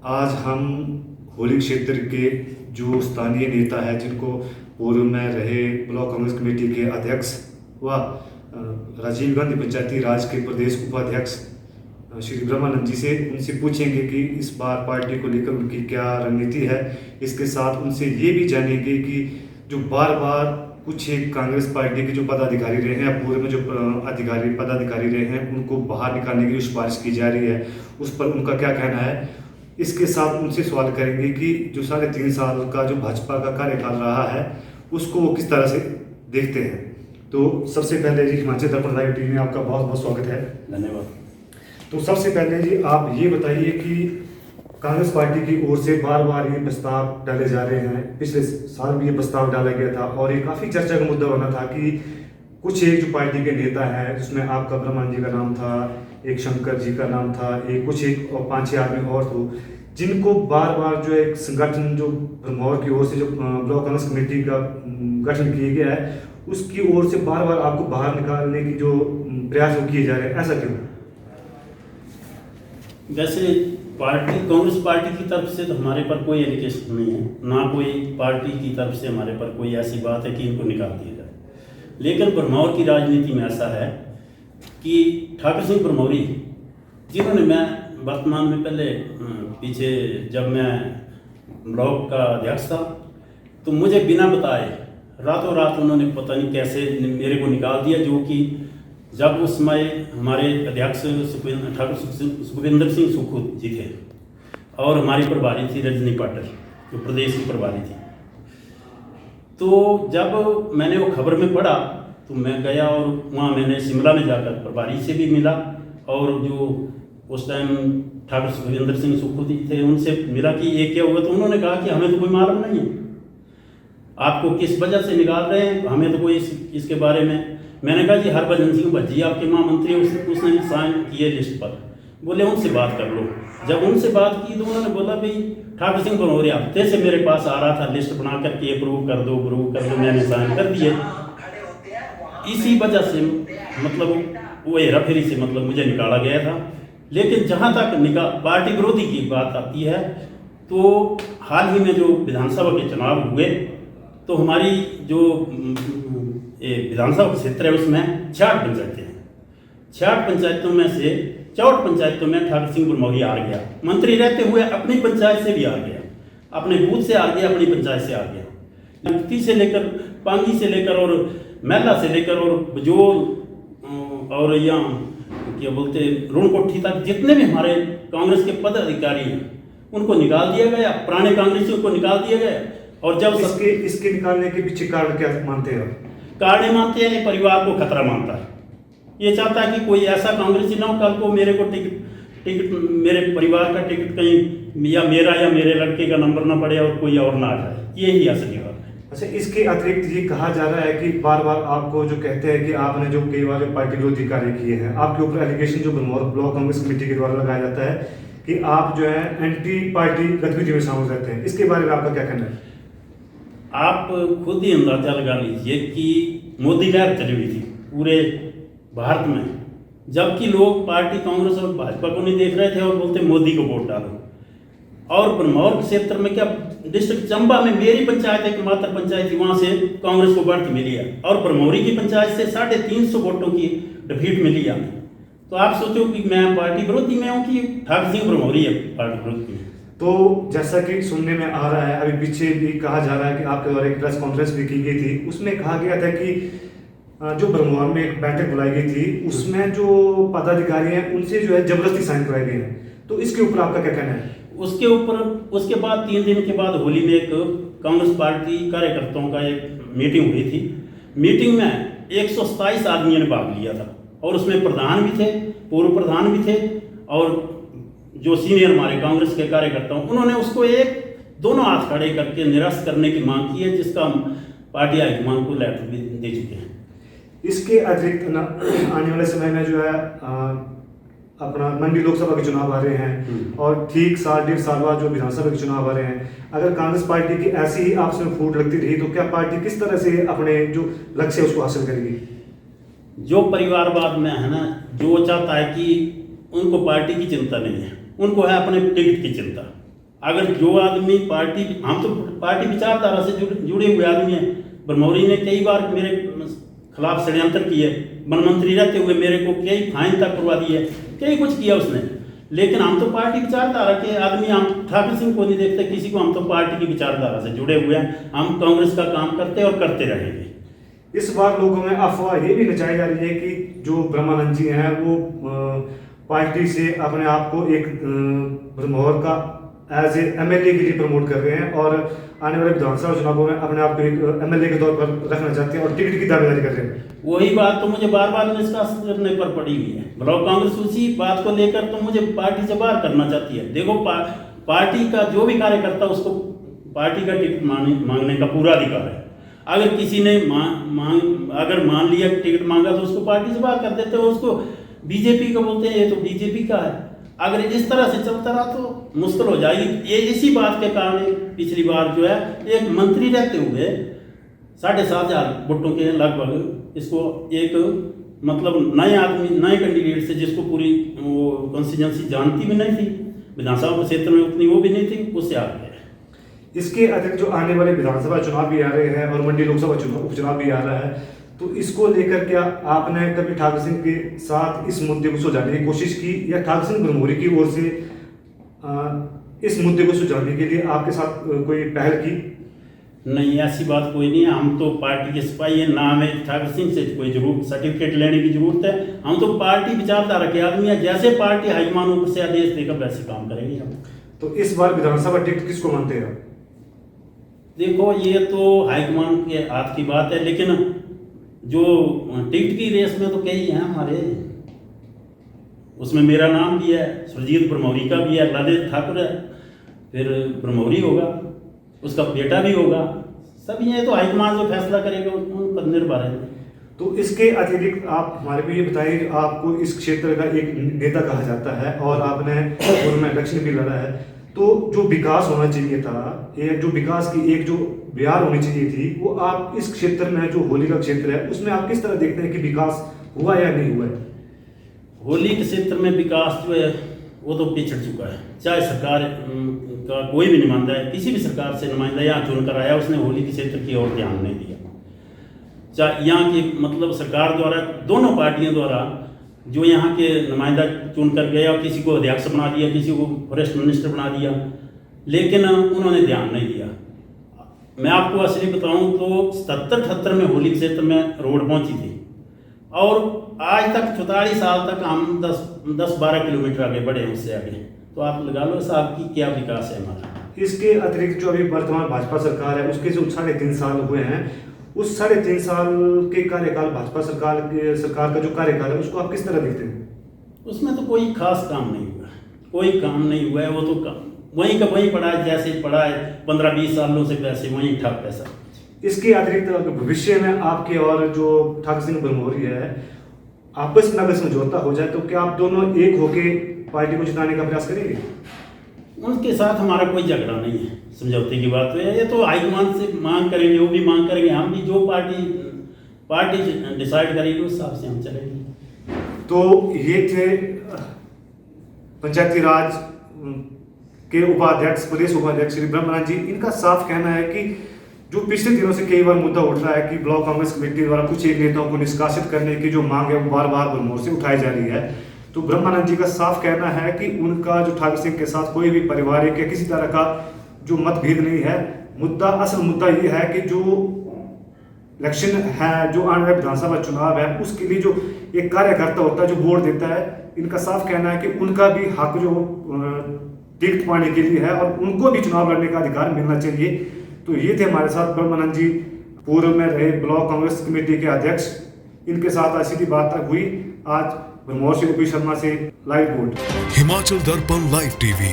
आज हम होली क्षेत्र के जो स्थानीय नेता है, जिनको पूर्व में रहे ब्लॉक कांग्रेस कमेटी के अध्यक्ष व राजीव गांधी पंचायती राज के प्रदेश उपाध्यक्ष श्री ब्रह्मानंद जी से उनसे पूछेंगे कि इस बार पार्टी को लेकर उनकी क्या रणनीति है। इसके साथ उनसे ये भी जानेंगे कि जो बार बार कुछ एक कांग्रेस पार्टी के जो पदाधिकारी रहे हैं, पूर्व में जो पदाधिकारी रहे हैं, उनको बाहर निकालने की जो सिफारिश की जा रही है, उस पर उनका क्या कहना है। इसके साथ उनसे सवाल करेंगे कि जो 3.5 साल का जो भाजपा का कार्यकाल रहा है, उसको वो किस तरह से देखते हैं। तो सबसे पहले जी, हिमाचल दर्पण लाइव टीवी में आपका बहुत बहुत स्वागत है। धन्यवाद। तो सबसे पहले जी, आप ये बताइए कि कांग्रेस पार्टी की ओर से बार बार ये प्रस्ताव डाले जा रहे हैं। पिछले साल भी ये प्रस्ताव डाला गया था और ये काफ़ी चर्चा का मुद्दा बना था कि कुछ एक जो पार्टी के नेता हैं, जिसमें आपका ब्रह्मानंद जी का नाम था, एक शंकर जी का नाम था, एक और 5-6 आदमी और थे, जिनको बार बार जो एक संगठन जो ब्रह्मौर की ओर से जो ब्लॉक कांग्रेस कमेटी का गठन किया गया है, उसकी ओर से बार बार आपको बाहर निकालने की जो प्रयास वो किए जा रहे हैं, ऐसा क्यों? वैसे कांग्रेस पार्टी की तरफ से तो हमारे पर कोई एलिगेशन नहीं है, ना कोई पार्टी की तरफ से हमारे पर कोई ऐसी बात है कि इनको निकाल दिया जाए। लेकिन ब्रह्मौर की राजनीति में ऐसा है कि ठाकुर सिंह ब्रह्मौरी, जिन्होंने, मैं वर्तमान में पहले पीछे जब मैं ब्लॉक का अध्यक्ष था, तो मुझे बिना बताए रातों रात उन्होंने पता नहीं कैसे मेरे को निकाल दिया, जो कि जब उस समय हमारे अध्यक्ष ठाकुर सुखविंदर सिंह सुक्खू जी थे और हमारी प्रभारी थी रजनी पाटिल, जो प्रदेश की प्रभारी थी। तो जब मैंने वो खबर में पढ़ा तो मैं गया और वहाँ मैंने शिमला में जाकर प्रभारी से भी मिला और जो उस टाइम ठाकुर सुखविंदर सिंह सुक्खू जी थे उनसे मिला कि ये क्या हुआ। तो उन्होंने कहा कि हमें तो कोई मालूम नहीं है, आपको किस वजह से निकाल रहे हैं, हमें तो कोई इसके बारे में। मैंने कहा जी हरभजन सिंह भज्जी आपके महामंत्री, उसने साइन किए लिस्ट पर। बोले उनसे बात कर लो। जब उनसे बात की तो उन्होंने बोला भाई ठाकुर सिंह ब्रह्मौरी हफ्ते से मेरे पास आ रहा था, लिस्ट बना करके अप्रूव कर दो, मैंने साइन कर दिए। इसी वजह से मतलब वो हेरा फेरी से मतलब मुझे निकाला गया था। लेकिन जहाँ तक पार्टी विरोधी की बात आती है, तो हाल ही में जो विधानसभा के चुनाव हुए, तो हमारी जो विधानसभा क्षेत्र है उसमें 66 पंचायतें हैं। 66 पंचायतों में से 64 पंचायतों में ठाकुर सिंह ब्रह्मौरी हार गया। मंत्री रहते हुए अपनी पंचायत से भी हार गया, अपने बूथ से हार गया, अपनी पंचायत से हार गया। युक्ति से लेकर, पांगी से लेकर और मैला से लेकर और बजोल और यहाँ क्या बोलते रुणकोठी तक जितने भी हमारे कांग्रेस के पदाधिकारी हैं उनको निकाल दिया गया, पुराने कांग्रेसियों को निकाल दिया गया। और जब इसके निकालने के पीछे कारण क्या मानते हैं? कारण मानते हैं, परिवार को खतरा मानता है। ये चाहता है कि कोई ऐसा कांग्रेसी ना हो कल को मेरे को टिकट मेरे परिवार का टिकट कहीं या मेरे लड़के का नंबर ना पड़े और कोई और ना आ जाए। यही असली बात है। अच्छा, इसके अतिरिक्त ये कहा जा रहा है कि बार बार आपको जो कहते हैं कि आपने जो कई बार पार्टी विरोधी कार्य किए हैं, आपके ऊपर एलिगेशन जो ब्लॉक कांग्रेस कमेटी के द्वारा लगाया जाता है कि आप जो है एंटी पार्टी गतिविधि में शामिल रहते हैं। इसके बारे में आपका क्या कहना है? आप खुद ही अंदाजा लगा लीजिए कि मोदी लहर चली हुई थी पूरे भारत में, जबकि लोग पार्टी कांग्रेस और भाजपा को नहीं देख रहे थे और बोलते मोदी को वोट डालो। और ब्रह्मौर क्षेत्र में क्या, डिस्ट्रिक्ट चंबा में मेरी पंचायत एकमात्र पंचायत थी, वहाँ से कांग्रेस को बढ़त मिली है और ब्रह्मौरी की पंचायत से 350 वोटों की डिफीट मिली है। तो आप सोचो कि मैं पार्टी विरोधी में हूँ कि ठाकुर सिंह ब्रह्मौरी है पार्टी विरोधी में। तो जैसा कि सुनने में आ रहा है, अभी पीछे भी कहा जा रहा है कि आपके द्वारा एक प्रेस कॉन्फ्रेंस भी की गई थी, उसमें कहा गया था कि जो ब्रह्मौर में एक बैठक बुलाई गई थी, उसमें जो पदाधिकारी हैं उनसे जो है जबरदस्ती साइन कराए गए हैं। तो इसके ऊपर आपका क्या कहना है? उसके बाद 3 दिन के बाद होली में एक कांग्रेस पार्टी कार्यकर्ताओं का एक मीटिंग हुई थी। मीटिंग में 127 आदमियों ने भाग लिया था और उसमें प्रधान भी थे, पूर्व प्रधान भी थे और जो सीनियर हमारे कांग्रेस के कार्यकर्ता उन्होंने उसको दोनों हाथ खड़े करके निरस्त करने की मांग की है, जिसका पार्टी हाईकमान को लेटर भी दे चुके हैं। इसके अतिरिक्त आने वाले समय में जो है अपना मंडी लोकसभा के चुनाव आ रहे हैं और ठीक 1.5 साल बाद जो विधानसभा के चुनाव आ रहे हैं, अगर कांग्रेस पार्टी की ऐसी ही आपस में फूट लगती रही तो क्या पार्टी किस तरह से अपने जो लक्ष्य है उसको हासिल करेगी? जो परिवारवाद में है ना, जो चाहता है कि उनको पार्टी की चिंता नहीं है, उनको है अपने टिकट की चिंता। अगर जो आदमी पार्टी, हम तो पार्टी विचारधारा से जुड़े हुए आदमी हैं। ब्रह्मौरी ने कई बार मेरे खिलाफ षड्यंत्र किए, वन मंत्री रहते हुए मेरे को कई फाइन तक करवा दी है, कई कुछ किया उसने। लेकिन हम तो पार्टी विचारधारा के आदमी, हम ठाकुर सिंह को नहीं देखते किसी को, हम तो पार्टी की विचारधारा से जुड़े हुए हैं। हम कांग्रेस का काम करते और करते रहेंगे। इस बार लोगों में अफवाह ये भी नचाई जा रही है कि जो ब्रह्मानंद जी हैं वो पार्टी से अपने आप को एक ब्रह्मौर का एज ए एमएलए के लिए प्रमोट कर रहे हैं और आने वाले विधानसभा चुनावों में अपने आप को एक एमएलए के तौर पर रखना चाहते हैं और टिकट की दावेदारी कर रहे हैं। वही बात तो मुझे बार बार डिस्कस करने पर पड़ी हुई है। ब्लॉक कांग्रेस उसी बात को लेकर तो मुझे पार्टी से बाहर करना चाहती है। देखो पार्टी का जो भी कार्यकर्ता, उसको पार्टी का टिकट मांगने का पूरा अधिकार है। अगर किसी ने अगर मान लिया टिकट मांगा तो उसको पार्टी से बाहर कर देते हैं, उसको बीजेपी का बोलते हैं, ये तो बीजेपी का है। अगर इस तरह से चलता रहा तो मुश्किल हो जाएगी। ये इसी बात के कारण पिछली बार जो है एक मंत्री रहते हुए 7,500 वोटों के लगभग इसको एक मतलब नए आदमी, नए कैंडिडेट से, जिसको पूरी वो कॉन्स्टिट्यूंसी जानती भी नहीं थी, विधानसभा क्षेत्र में उतनी वो भी नहीं थी, उससे आ गए। इसके अतिरिक्त जो आने वाले विधानसभा चुनाव भी आ रहे हैं और मंडी लोकसभा उपचुनाव भी आ रहा है, तो इसको लेकर क्या आपने कभी ठाकुर सिंह के साथ इस मुद्दे को सुलझाने की कोशिश की, या ठाकुर सिंह ब्रह्मौरी की ओर से इस मुद्दे को सुलझाने के लिए आपके साथ कोई पहल की? नहीं, ऐसी बात कोई नहीं है। हम तो पार्टी के सिपाही हैं, ना हमें ठाकुर सिंह से कोई सर्टिफिकेट लेने की जरूरत है। हम तो पार्टी विचारधारा के आदमी हैं। जैसे पार्टी हाईकमान ऊपर से आदेश देकर वैसे काम करेंगे हम। तो इस बार विधानसभा टिकट किसको मानते हैं? देखो, ये तो हाईकमान के हाथ की बात है, लेकिन जो टिकट की रेस में तो कई हैं हमारे, उसमें मेरा नाम भी है, सुरजीत ब्रह्मौरी का भी है, ललित ठाकुर है, फिर ब्रह्मौरी होगा, उसका बेटा भी होगा। सब ये तो हाईकमान जो फैसला करेगा उन पर निर्भर है। तो इसके अतिरिक्त आप हमारे को ये बताइए, आपको इस क्षेत्र का एक नेता कहा जाता है और आपने पूर्व में इलेक्शन भी लड़ा है, तो जो विकास होना चाहिए था, एक जो विकास की एक जो बयार होनी चाहिए थी, वो आप इस क्षेत्र में जो होली का क्षेत्र है उसमें आप किस तरह देखते हैं कि विकास हुआ या नहीं हुआ है? होली के क्षेत्र में विकास जो है वो तो पिछड़ चुका है। चाहे सरकार का कोई भी नुमाइंदा है, किसी भी सरकार से नुमाइंदा यहाँ चुनकर आया, उसने होली के क्षेत्र की ओर ध्यान नहीं दिया। चाहे यहाँ की मतलब सरकार द्वारा, दोनों पार्टियों द्वारा जो यहाँ के नुमाइंदा चुन कर गया, किसी को अध्यक्ष बना दिया, किसी को फॉरेस्ट मिनिस्टर बना दिया, लेकिन उन्होंने ध्यान नहीं दिया। मैं आपको असली बताऊं तो 77-78 में होली क्षेत्र में रोड पहुंची थी और आज तक 44 साल तक हम 10-12 किलोमीटर आगे बढ़े हैं उससे आगे। तो आप लगा लो साहब की क्या विकास है हमारा। इसके अतिरिक्त जो अभी वर्तमान भाजपा सरकार है उसके जो 3.5 साल हुए हैं, उस 3.5 साल के कार्यकाल भाजपा सरकार का जो कार्यकाल है उसको आप किस तरह देखते हैं? उसमें तो कोई खास काम नहीं हुआ, कोई काम नहीं हुआ है। वो तो वहीं का वहीं पड़ा है, जैसे पड़ा है 15-20 सालों से, वैसे वहीं ठप है सब। इसके अतिरिक्त भविष्य में आपके और जो ठाकुर सिंह ब्रह्मौरी है आपस में अगर समझौता हो जाए तो क्या आप दोनों एक होके पार्टी को जिताने का प्रयास करेंगे? उनके साथ हमारा कोई झगड़ा नहीं है, समझौते की बात तो है। ये तो हाईकमान से मांग करेंगे, वो भी मांग करेंगे, हम भी जो पार्टी डिसाइड करेगी उस हिसाब से हम चलेंगे। तो ये थे पंचायती राज के उपाध्यक्ष, प्रदेश उपाध्यक्ष श्री ब्रह्मानंद जी। इनका साफ कहना है कि जो पिछले दिनों से कई बार मुद्दा उठ रहा है कि ब्लॉक कांग्रेस कमेटी द्वारा कुछ एक नेताओं को निष्कासित करने की जो मांग है वो बार बार ब्रह्मौर से उठाई जा रही है, तो ब्रह्मानंद जी का साफ कहना है कि उनका जो ठाकुर सिंह के साथ कोई भी पारिवारिक या किसी तरह का जो मतभेद नहीं है। असल मुद्दा ये है कि जो इलेक्शन है, जो आने वाले विधानसभा चुनाव है, उसके लिए जो एक कार्यकर्ता होता है जो वोट देता है, इनका साफ कहना है कि उनका भी हक जो टिकट पाने के लिए है और उनको भी चुनाव लड़ने का अधिकार मिलना चाहिए। तो ये थे हमारे साथ ब्रह्मानंद जी, पूर्व में रहे ब्लॉक कांग्रेस कमेटी के अध्यक्ष। इनके साथ आज सीधी बात हुई। आज ब्रह्मौर से ओपी शर्मा से लाइव रिपोर्ट। हिमाचल दर्पण लाइव टीवी